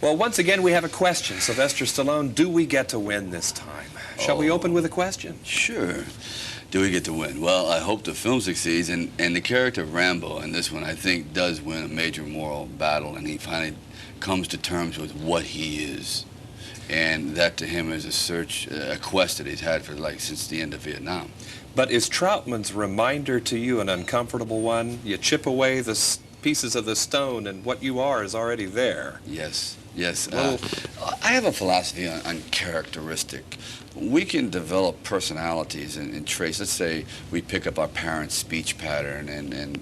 Well, once again, we have a question. Sylvester Stallone, do we get to win this time? Shall we open with a question? Sure. Do we get to win? Well, I hope the film succeeds, and the character of Rambo in this one, I think, does win a major moral battle, and he finally comes to terms with what he is. And that to him is a search, a quest that he's had for since the end of Vietnam. But is Trautman's reminder to you an uncomfortable one? You chip away the pieces of the stone and what you are is already there. Yes, yes. I have a philosophy on characteristic. We can develop personalities and traits. Let's say we pick up our parents' speech pattern and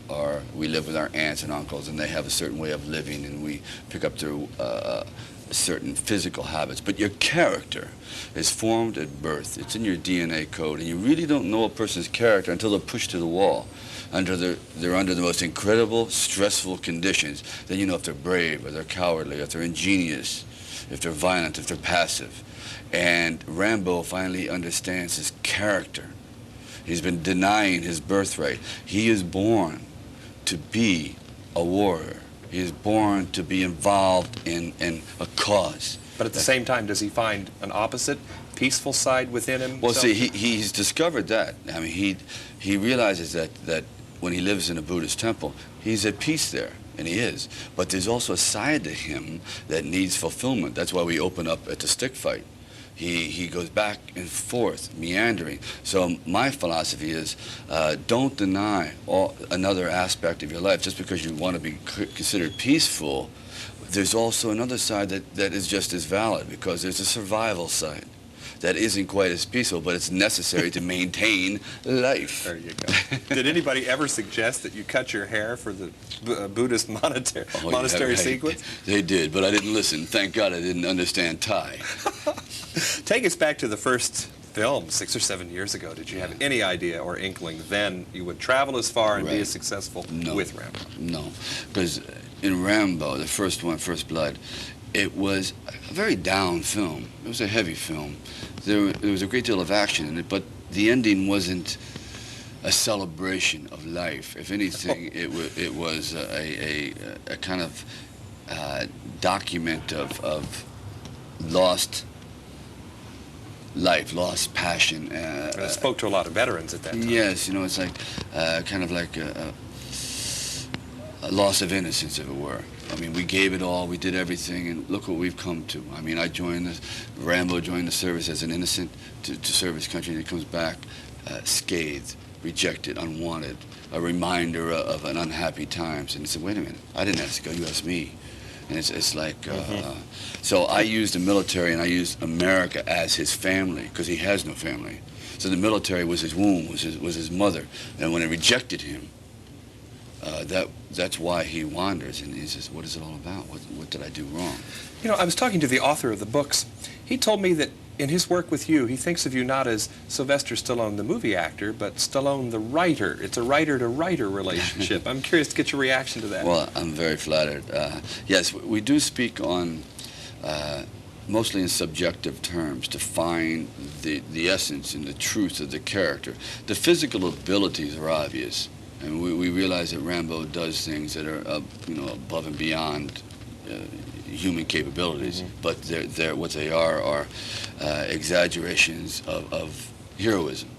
we live with our aunts and uncles and they have a certain way of living and we pick up their certain physical habits, but your character is formed at birth. It's in your DNA code, and you really don't know a person's character until they're pushed to the wall. They're under the most incredible, stressful conditions. Then you know if they're brave, or they're cowardly, if they're ingenious, if they're violent, if they're passive. And Rambo finally understands his character. He's been denying his birthright. He is born to be a warrior. He is born to be involved in a cause. But at the same time, does he find an opposite, peaceful side within him? Well, see, he's discovered that. I mean, he realizes that when he lives in a Buddhist temple, he's at peace there, and he is. But there's also a side to him that needs fulfillment. That's why we open up at the stick fight. He goes back and forth, meandering. So my philosophy is don't deny another aspect of your life just because you want to be considered peaceful. There's also another side that is just as valid, because there's a survival side that isn't quite as peaceful, but it's necessary to maintain life. There you go. Did anybody ever suggest that you cut your hair for the Buddhist monastery sequence? They did, but I didn't listen. Thank God I didn't understand Thai. Take us back to the first film 6 or 7 years ago. Did you have any idea or inkling then you would travel as far and be as successful with Rambo? No, because in Rambo, the first one, First Blood, it was a very down film. It was a heavy film. There was a great deal of action in it, but the ending wasn't a celebration of life. If anything, it was a kind of document of lost life, lost passion. It spoke to a lot of veterans at that time. Yes, you know, it's like kind of like a loss of innocence, if it were. I mean, we gave it all, we did everything, and look what we've come to. I mean, Rambo joined the service as an innocent to serve his country, and he comes back scathed, rejected, unwanted, a reminder of an unhappy times. And he said, wait a minute, I didn't ask to go, you asked me. And it's like, so I used the military and I used America as his family, because he has no family. So the military was his womb, was his mother. And when it rejected him, that's why he wanders, and he says, what is it all about? What did I do wrong? You know, I was talking to the author of the books. He told me that in his work with you, he thinks of you not as Sylvester Stallone, the movie actor, but Stallone, the writer. It's a writer-to-writer relationship. I'm curious to get your reaction to that. Well, I'm very flattered. Yes, we do speak on, mostly in subjective terms, to find the essence and the truth of the character. The physical abilities are obvious. And we realize that Rambo does things that are, above and beyond human capabilities. But what they are exaggerations of heroism.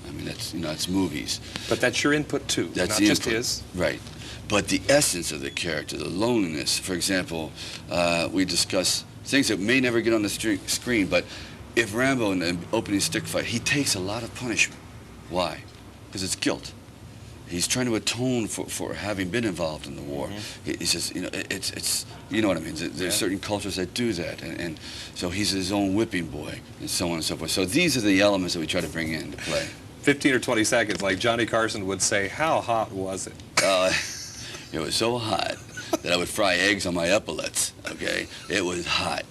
I mean, that's movies. But that's your input too, that's not the just input. his. Right. But the essence of the character, the loneliness. For example, we discuss things that may never get on the screen. But if Rambo in the opening stick fight, he takes a lot of punishment. Why? Because it's guilt. He's trying to atone for having been involved in the war. He says, it's you know what I mean. There's certain cultures that do that, and so he's his own whipping boy, and so on and so forth. So these are the elements that we try to bring into play. 15 or 20 seconds, like Johnny Carson would say, how hot was it? It was so hot that I would fry eggs on my epaulets, okay? It was hot.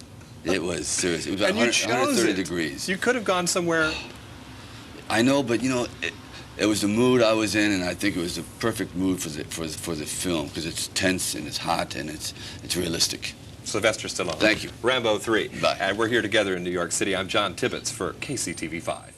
It was serious. It was about 130 degrees. You could have gone somewhere. I know, but it was the mood I was in, and I think it was the perfect mood for the film, because it's tense and it's hot and it's realistic. Sylvester Stallone. Thank you. Rambo 3. Bye. And we're here together in New York City. I'm John Tibbetts for KCTV5.